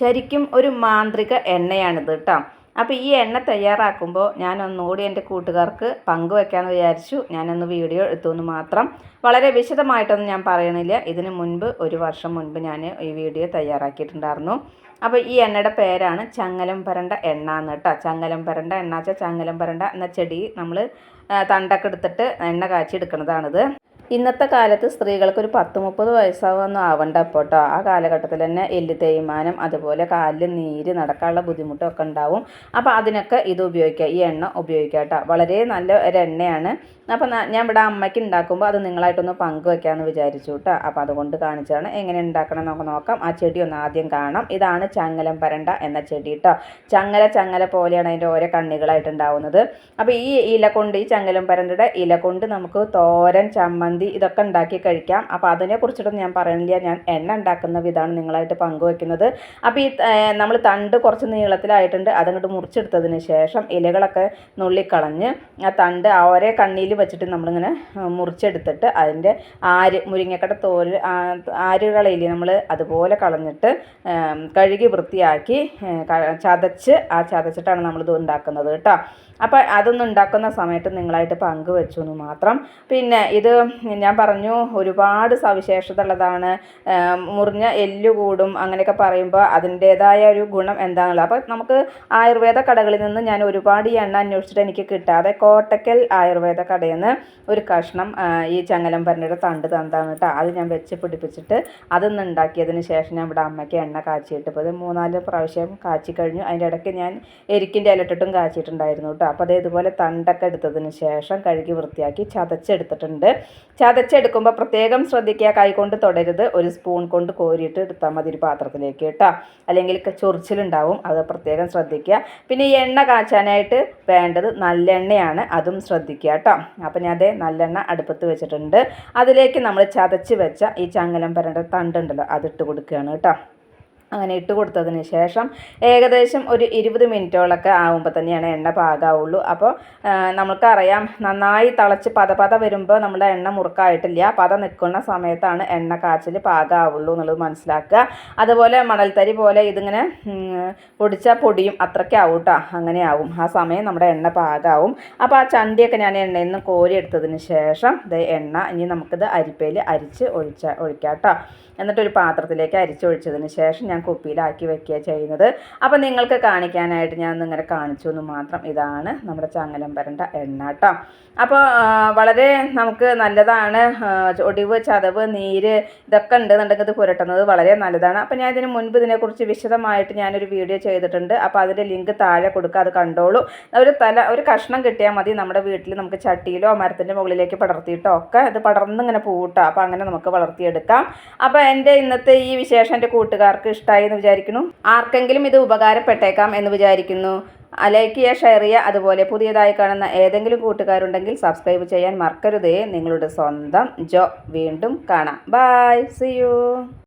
ശരിക്കും ഒരു മാന്ത്രിക എണ്ണയാണിത് കേട്ടോ. അപ്പോൾ ഈ എണ്ണ തയ്യാറാക്കുമ്പോൾ ഞാൻ ഒന്നുകൂടി എൻ്റെ കൂട്ടുകാർക്ക് പങ്കുവെക്കാമെന്ന് വിചാരിച്ചു. ഞാനൊന്ന് വീഡിയോ എടുത്തുവെന്ന് മാത്രം. വളരെ വിശദമായിട്ടൊന്നും ഞാൻ പറയണില്ല. ഇതിന് മുൻപ് 1 വർഷം മുൻപ് ഞാൻ ഈ വീഡിയോ തയ്യാറാക്കിയിട്ടുണ്ടായിരുന്നു. അപ്പോൾ ഈ എണ്ണയുടെ പേരാണ് ചങ്ങലം പരണ്ട എണ്ണ എന്ന് കേട്ടോ. ചങ്ങലം പരണ്ട എണ്ണ വെച്ചാൽ ചങ്ങലം പരണ്ട എന്ന ചെടി നമ്മൾ തണ്ടൊക്കെ എടുത്തിട്ട് എണ്ണ കാച്ചി എടുക്കുന്നതാണിത്. ഇന്നത്തെ കാലത്ത് സ്ത്രീകൾക്ക് ഒരു 10-30 വയസ്സാവൊന്നും ആവണ്ട അപ്പോൾ കേട്ടോ. ആ കാലഘട്ടത്തിൽ തന്നെ എല്ല് തേയ്മാനം, അതുപോലെ കാലിൽ നീര്, നടക്കാനുള്ള ബുദ്ധിമുട്ടൊക്കെ ഉണ്ടാവും. അപ്പോൾ അതിനൊക്കെ ഇത് ഉപയോഗിക്കുക, ഈ എണ്ണ ഉപയോഗിക്കുക കേട്ടോ. വളരെ നല്ല ഒരു എണ്ണയാണ്. അപ്പോൾ ഞാൻ ഇവിടെ അമ്മയ്ക്ക് ഉണ്ടാക്കുമ്പോൾ അത് നിങ്ങളായിട്ടൊന്ന് പങ്കുവെക്കാമെന്ന് വിചാരിച്ചു കേട്ടോ. അപ്പോൾ അതുകൊണ്ട് കാണിച്ചാണ്. എങ്ങനെ ഉണ്ടാക്കണം എന്നൊക്കെ നോക്കാം. ആ ചെടി ഒന്ന് ആദ്യം കാണാം. ഇതാണ് ചങ്ങലം പരണ്ട എന്ന ചെടി കേട്ടോ. ചങ്ങല പോലെയാണ് അതിൻ്റെ ഓരോ കണ്ണികളായിട്ടുണ്ടാവുന്നത്. അപ്പോൾ ഈ ഇല കൊണ്ട്, ഈ ചങ്ങലം പരണ്ടയുടെ ഇല കൊണ്ട് നമുക്ക് തോരൻ, ചമ്മന്തി ഇതൊക്കെ ഉണ്ടാക്കി കഴിക്കാം. അപ്പോൾ അതിനെക്കുറിച്ചിട്ടൊന്നും ഞാൻ പറയണില്ല. ഞാൻ എണ്ണ ഉണ്ടാക്കുന്ന വിധമാണ് നിങ്ങളായിട്ട് പങ്കുവെക്കുന്നത്. അപ്പോൾ ഈ നമ്മൾ തണ്ട് കുറച്ച് നീളത്തിലായിട്ടുണ്ട്. അതങ്ങോട്ട് മുറിച്ചെടുത്തതിന് ശേഷം ഇലകളൊക്കെ നുള്ളിക്കളഞ്ഞ് ആ തണ്ട് ഓരോ കണ്ണിയിൽ വെച്ചിട്ട് നമ്മളിങ്ങനെ മുറിച്ചെടുത്തിട്ട് അതിൻ്റെ മുരിങ്ങക്കട തോല് ആരുകളില്ലേ നമ്മൾ അതുപോലെ കളഞ്ഞിട്ട് കഴുകി വൃത്തിയാക്കി ചതച്ചിട്ടാണ് നമ്മളിത് ഉണ്ടാക്കുന്നത് കേട്ടോ. അപ്പോൾ അതൊന്നും ഉണ്ടാക്കുന്ന സമയത്ത് നിങ്ങളായിട്ട് പങ്കുവെച്ചു എന്ന് മാത്രം. പിന്നെ ഇത് ഞാൻ പറഞ്ഞു ഒരുപാട് സവിശേഷത ഉള്ളതാണ്. മുറിഞ്ഞ എല്ല് കൂടും അങ്ങനെയൊക്കെ പറയുമ്പോൾ അതിൻ്റേതായ ഒരു ഗുണം എന്താണെന്നുള്ളത്. അപ്പോൾ നമുക്ക് ആയുർവേദ കടകളിൽ നിന്ന് ഞാൻ ഒരുപാട് ഈ എണ്ണ അന്വേഷിച്ചിട്ട് എനിക്ക് കിട്ടാതെ കോട്ടക്കൽ ആയുർവേദ കടയിൽ നിന്ന് ഒരു കഷ്ണം ഈ ചങ്ങലം പരണ്ടയുടെ തണ്ട് തന്നതാണ് കേട്ടോ. അത് ഞാൻ വെച്ച് പിടിപ്പിച്ചിട്ട് അതൊന്ന് ഉണ്ടാക്കിയതിന് ശേഷം ഞാൻ ഇവിടെ അമ്മയ്ക്ക് എണ്ണ കാച്ചിയിട്ട് ഇപ്പോൾ 3-4 പ്രാവശ്യം കാച്ചി കഴിഞ്ഞു. അതിൻ്റെ ഇടയ്ക്ക് ഞാൻ എരിക്കിൻ്റെ ഇലട്ടിട്ടും കാച്ചിട്ടുണ്ടായിരുന്നു കേട്ടോ. അപ്പോൾ അതേ ഇതുപോലെ തണ്ടൊക്കെ എടുത്തതിന് ശേഷം കഴുകി വൃത്തിയാക്കി ചതച്ചെടുത്തിട്ടുണ്ട്. ചതച്ചെടുക്കുമ്പോൾ പ്രത്യേകം ശ്രദ്ധിക്കുക, കൈകൊണ്ട് തൊടരുത്. ഒരു സ്പൂൺ കൊണ്ട് കോരിയിട്ട് എടുത്താൽ മതി ഒരു പാത്രത്തിലേക്ക് കേട്ടോ. അല്ലെങ്കിൽ ചൊറിച്ചിലുണ്ടാവും, അത് പ്രത്യേകം ശ്രദ്ധിക്കുക. പിന്നെ ഈ എണ്ണ കാച്ചാനായിട്ട് വേണ്ടത് നല്ലെണ്ണയാണ്, അതും ശ്രദ്ധിക്കുക കേട്ടോ. അപ്പം ഞാൻ അതേ നല്ലെണ്ണ അടുപ്പത്ത് വെച്ചിട്ടുണ്ട്. അതിലേക്ക് നമ്മൾ ചതച്ച് വെച്ച ഈ ചങ്ങലം പരണ്ട തണ്ടുണ്ടല്ലോ അതിട്ട് കൊടുക്കുകയാണ് കേട്ടോ. അങ്ങനെ ഇട്ട് കൊടുത്തതിന് ശേഷം ഏകദേശം ഒരു 20 മിനിറ്റോളൊക്കെ ആകുമ്പോൾ തന്നെയാണ് എണ്ണ പാകാവുള്ളൂ. അപ്പോൾ നമുക്കറിയാം നന്നായി തിളച്ച് പത വരുമ്പോൾ നമ്മുടെ എണ്ണ മുറുക്കായിട്ടില്ല. പത നിൽക്കുന്ന സമയത്താണ് എണ്ണ കാച്ചിൽ പാകാവുള്ളൂ എന്നുള്ളത് മനസ്സിലാക്കുക. അതുപോലെ മണൽത്തരി പോലെ ഇതിങ്ങനെ പൊടിച്ചാൽ പൊടിയും അത്രയ്ക്ക് ആവും കേട്ടോ. അങ്ങനെ ആവും. ആ സമയം നമ്മുടെ എണ്ണ പാകാവും. അപ്പോൾ ആ ചണ്ടിയൊക്കെ ഞാൻ എണ്ണയിൽ നിന്ന് കോരി എടുത്തതിന് ശേഷം ഇത് എണ്ണ ഇനി നമുക്കിത് അരിപ്പയിൽ അരിച്ച് ഒഴിക്കാം കേട്ടോ. എന്നിട്ടൊരു പാത്രത്തിലേക്ക് അരിച്ചൊഴിച്ചതിന് ശേഷം ഞാൻ കുപ്പിയിലാക്കി വെക്കുക ചെയ്യുന്നത്. അപ്പോൾ നിങ്ങൾക്ക് കാണിക്കാനായിട്ട് ഞാൻ ഇങ്ങനെ കാണിച്ചു എന്ന് മാത്രം. ഇതാണ് നമ്മുടെ ചങ്ങലം പരണ്ട എണ്ണ കേട്ടോ. അപ്പോൾ വളരെ നമുക്ക് നല്ലതാണ്. ഒടിവ്, ചതവ്, നീര് ഇതൊക്കെ ഉണ്ടെന്നുണ്ടെങ്കിൽ ഇത് പുരട്ടുന്നത് വളരെ നല്ലതാണ്. അപ്പോൾ ഞാൻ ഇതിന് മുൻപ് ഇതിനെക്കുറിച്ച് വിശദമായിട്ട് ഞാനൊരു വീഡിയോ ചെയ്തിട്ടുണ്ട്. അപ്പോൾ അതിൻ്റെ ലിങ്ക് താഴെ കൊടുക്കുക, അത് കണ്ടോളൂ. ഒരു കഷ്ണം കിട്ടിയാൽ മതി. നമ്മുടെ വീട്ടിൽ നമുക്ക് ചട്ടിയിലോ മരത്തിൻ്റെ മുകളിലേക്ക് പടർത്തിയിട്ടോ ഒക്കെ ഇത് പടർന്നിങ്ങനെ പൂട്ടോ. അപ്പോൾ അങ്ങനെ നമുക്ക് വളർത്തിയെടുക്കാം. അപ്പോൾ എൻ്റെ ഇന്നത്തെ ഈ വിശേഷം എൻ്റെ കൂട്ടുകാർക്ക് ഇഷ്ടമായി എന്ന് വിചാരിക്കുന്നു. ആർക്കെങ്കിലും ഇത് ഉപകാരപ്പെട്ടേക്കാം എന്ന് വിചാരിക്കുന്നു. ലൈക്ക് ചെയ്യുക, ഷെയർ ചെയ്യുക. അതുപോലെ പുതിയതായി കാണുന്ന ഏതെങ്കിലും കൂട്ടുകാരുണ്ടെങ്കിൽ സബ്സ്ക്രൈബ് ചെയ്യാൻ മറക്കരുതേ. നിങ്ങളുടെ സ്വന്തം ജോ. വീണ്ടും കാണാം. Bye, see U.